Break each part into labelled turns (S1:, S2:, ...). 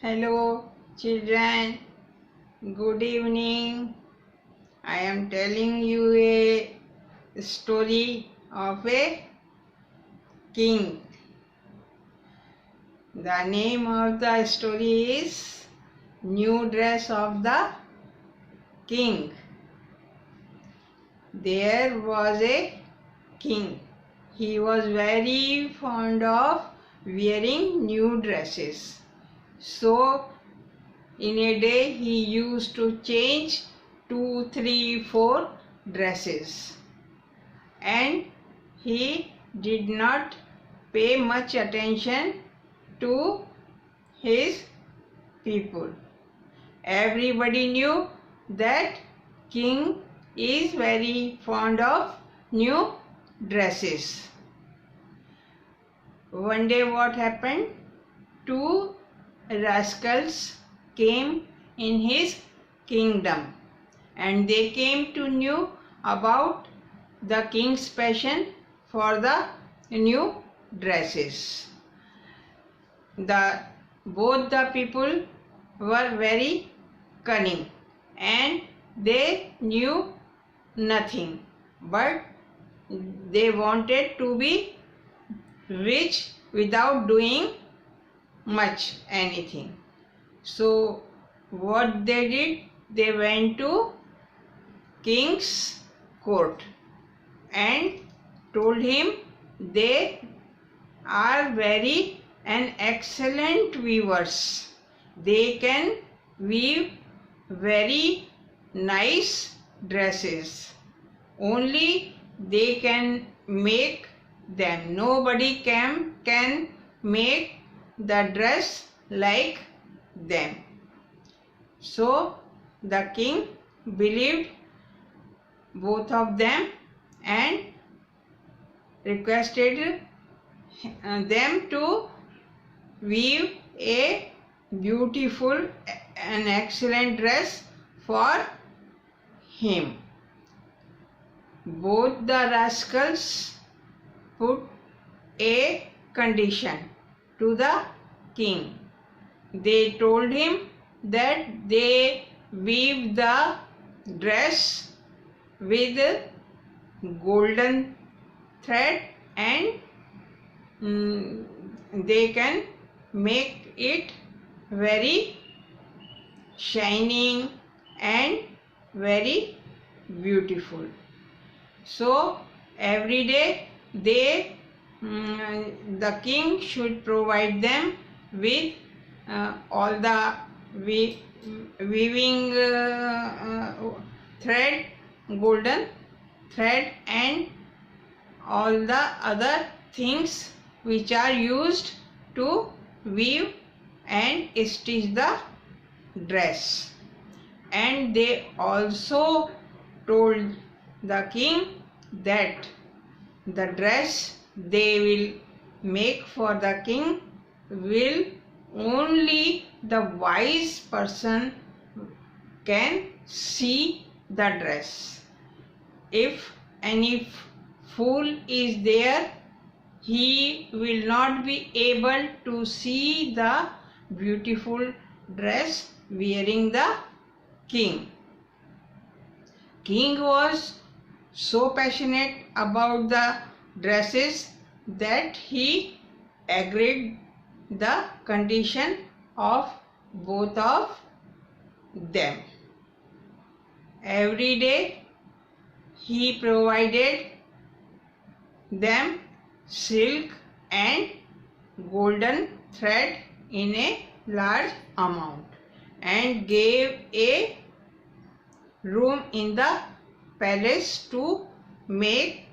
S1: Hello children, good evening. I am telling you a story of a king. The name of the story is New Dress of the King. There was a king. He was very fond of wearing new dresses. So in a day he used to change 2, 3, 4 dresses, and he did not pay much attention to his people. Everybody knew that king is very fond of new dresses. One day what happened? Two rascals came in his kingdom, and they came to know about the king's passion for the new dresses. Both the people were very cunning and they knew nothing, but they wanted to be rich without doing much anything. So what they did, they went to king's court and told him they are very and excellent weavers. They can weave very nice dresses. Only they can make them. Nobody can make the dress like them. So the king believed both of them and requested them to weave a beautiful and excellent dress for him. Both the rascals put a condition to the king. They told him that they weave the dress with golden thread and they can make it very shining and very beautiful. So every day the king should provide them with all the weaving thread, golden thread, and all the other things which are used to weave and stitch the dress. And they also told the king that the dress they will make for the king will only the wise person can see the dress. If any fool is there, he will not be able to see the beautiful dress wearing the king. King was so passionate about the dresses that he agreed the condition of both of them. Every day he provided them silk and golden thread in a large amount and gave a room in the palace to make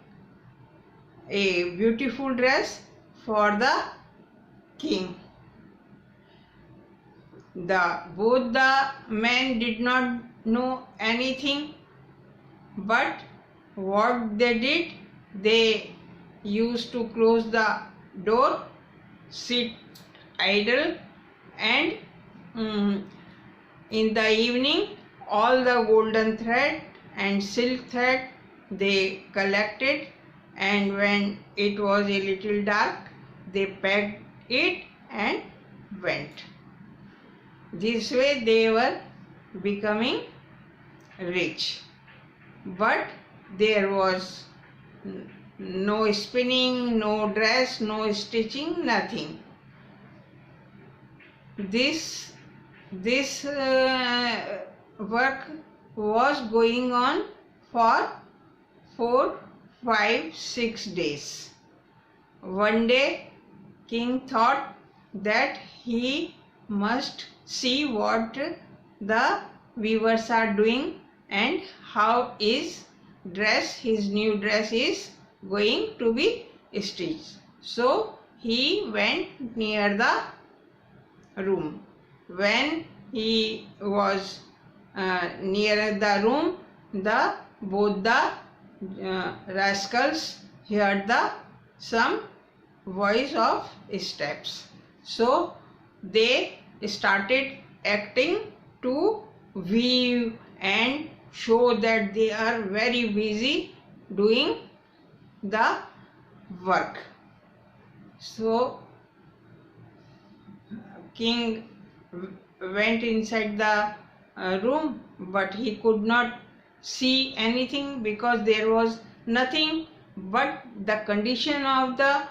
S1: a beautiful dress for the king. Both the men did not know anything, but what they did, they used to close the door, sit idle, and in the evening all the golden thread and silk thread they collected, and when it was a little dark they packed it and went. This way they were becoming rich. But there was no spinning, no dress, no stitching, nothing. This work was going on for 4, 5, 6 days. One day king thought that he must see what the weavers are doing and how his new dress is going to be stitched. So he went near the room. When he was near the room, both the rascals heard some voice of steps. So they started acting to weave and show that they are very busy doing the work. So king went inside the room, but he could not see anything because there was nothing. But the condition of the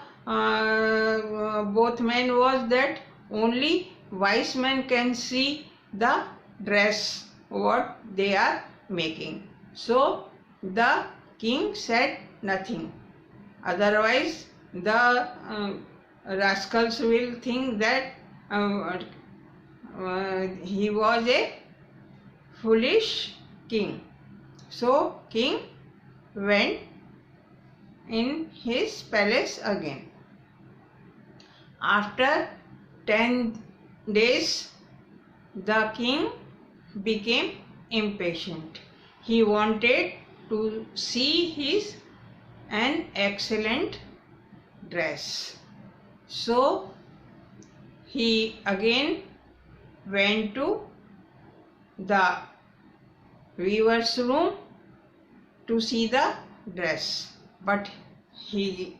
S1: both men was that only wise men can see the dress what they are making. So the king said nothing. Otherwise the rascals will think that he was a foolish king. So king went in his palace again. After 10 days, the king became impatient. He wanted to see an excellent dress. So he again went to the weaver's room to see the dress, but he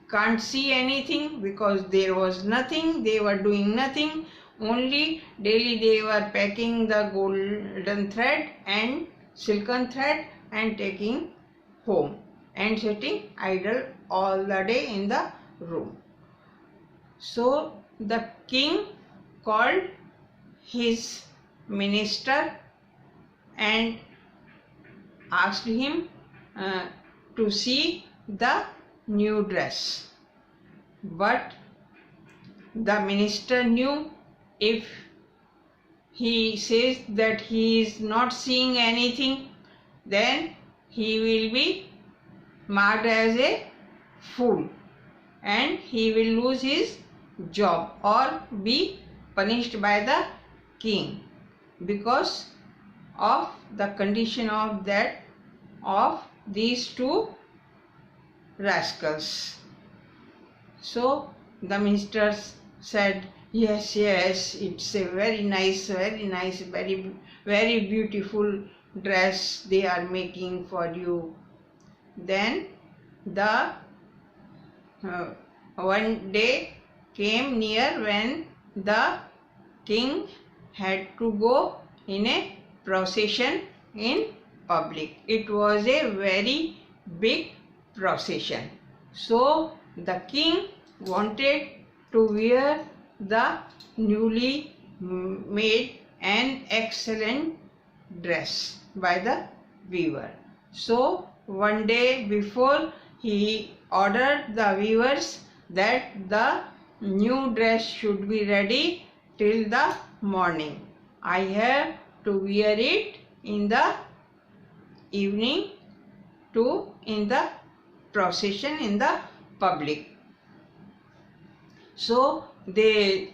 S1: can't see anything because there was nothing. They were doing nothing. Only daily they were packing the golden thread and silken thread and taking home and sitting idle all the day in the room. So the king called his minister and asked him to see the new dress. But the minister knew if he says that he is not seeing anything, then he will be marked as a fool and he will lose his job or be punished by the king because of the condition of these two rascals. So the minister said, yes, it's a very nice, very beautiful dress they are making for you. Then the one day came near when the king had to go in a procession in public. It was a very big procession. So the king wanted to wear the newly made and excellent dress by the weaver. So one day before he ordered the weavers that the new dress should be ready till the morning. I have to wear it in the evening in the procession in the public. So they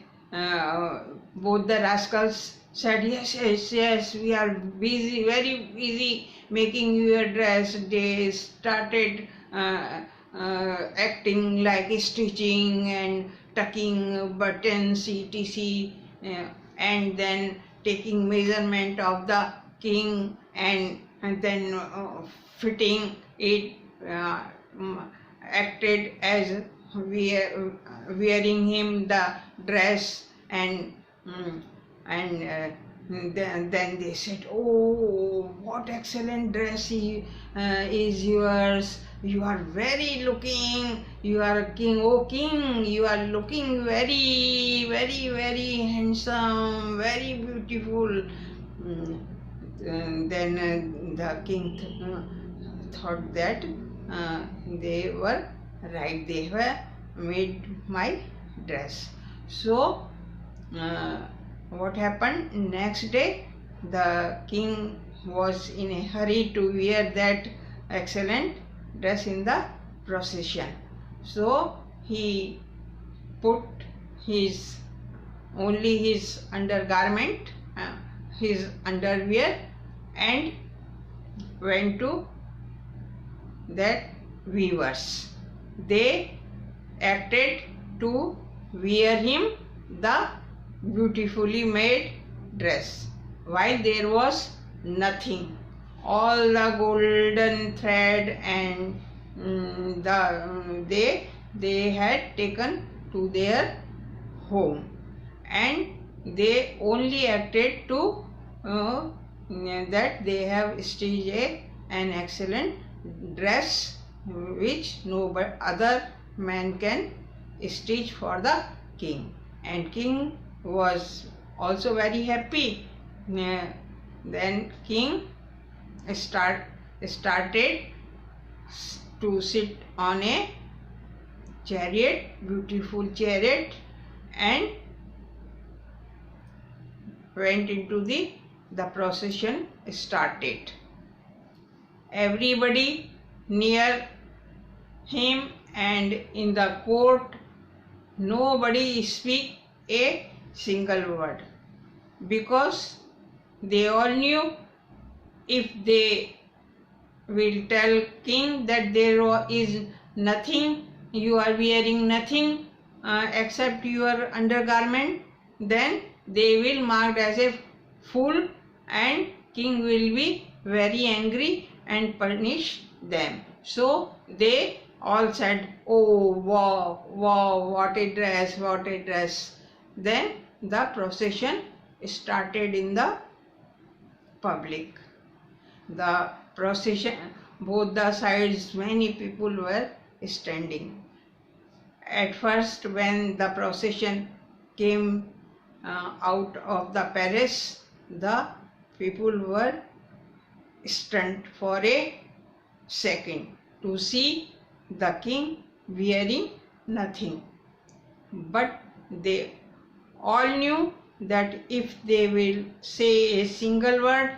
S1: both the rascals said, yes, we are busy, very busy making your dress. They started acting like stitching and tucking buttons, etc. And then taking measurement of the king and then fitting it, acted as wearing him the dress and and then they said, "Oh, what excellent dress is yours! You are very looking. You are a king. Oh, king! You are looking very, very, very handsome, very beautiful." Then the king thought that they were right. They were made my dress. So what happened next day? The king was in a hurry to wear that excellent dress in the procession. So he put his only his undergarment, his underwear, and went to that weavers. They acted to wear him the beautifully made dress, while there was nothing. All the golden thread and they had taken to their home, and they only acted to that they have stitched an excellent dress which no other man can stitch for the king. And king was also very happy. Then king started to sit on a chariot, beautiful chariot, and went into the procession started. Everybody near him and in the court, nobody speak a single word, because they all knew if they will tell king that there is nothing, you are wearing nothing except your undergarment, then they will marked as a fool, and king will be very angry and punish them. So they all said, "Oh, wow, wow, what a dress, what a dress." Then the procession started in the public. The procession, both the sides, many people were standing. At first, when the procession came out of the palace, the people were stunned for a second to see the king wearing nothing. But they all knew that if they will say a single word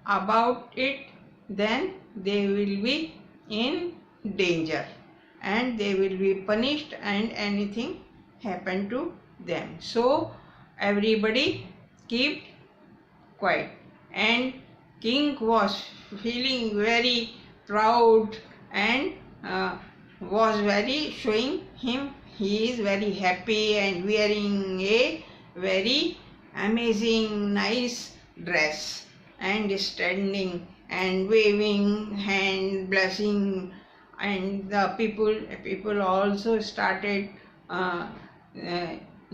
S1: about it, then they will be in danger and they will be punished and anything happen to them. So everybody kept quiet, and king was feeling very proud and was very showing him he is very happy and wearing a very amazing nice dress and standing and waving hand blessing, and the people also started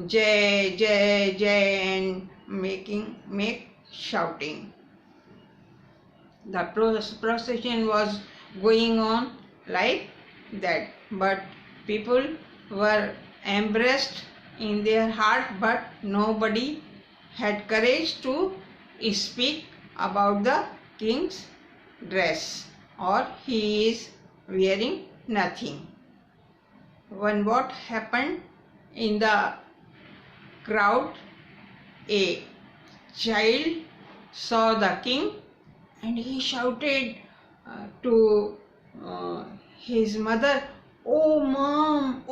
S1: jai jai jai and make shouting. The procession was going on like that, but people were embarrassed in their heart, but nobody had courage to speak about the king's dress, or he is wearing nothing. When what happened in the crowd, a child saw the king and he shouted to his mother, oh mom,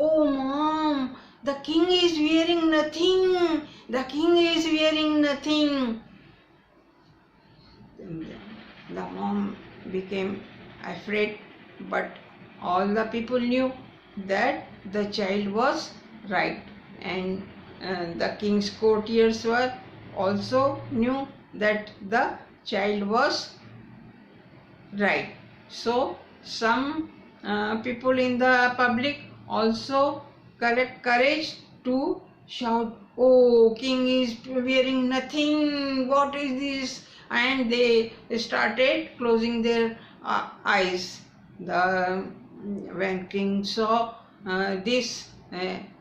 S1: the king is wearing nothing, the king is wearing nothing." The mom became afraid, but all the people knew that the child was right, and the king's courtiers were also knew that the child was right. So some people in the public also collect courage to shout, "Oh, king is wearing nothing, what is this?" And they started closing their eyes. When king saw this,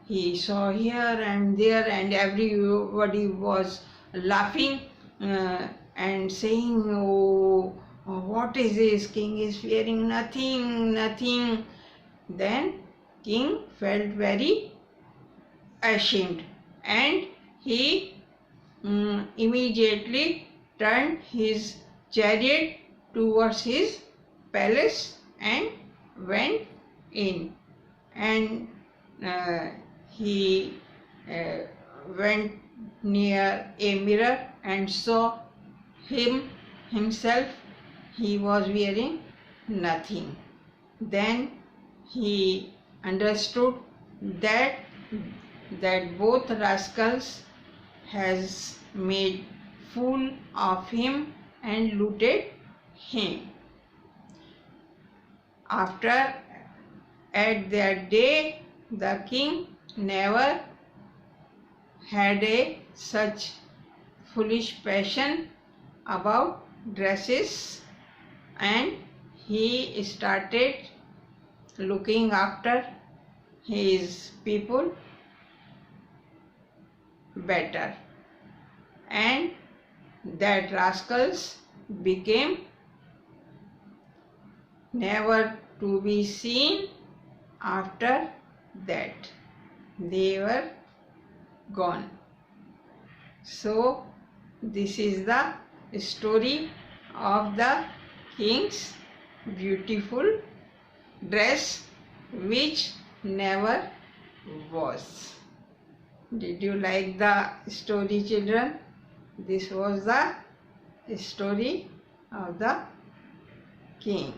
S1: he saw here and there, and everybody was laughing and saying, "Oh, what is this? King is fearing nothing, nothing." Then king felt very ashamed, and he immediately turned his chariot towards his palace and went in. And he uh, went near a mirror and saw himself. He was wearing nothing. Then he understood that both rascals has made fool of him and looted him. After at that day, the king never had such foolish passion about dresses, and he started looking after his people better, and that rascals became never to be seen. After that, they were gone. So this is the story of the king's beautiful dress which never was. Did you like the story, children? This was the story of the king.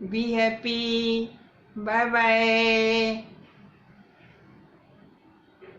S1: Be happy. Bye bye.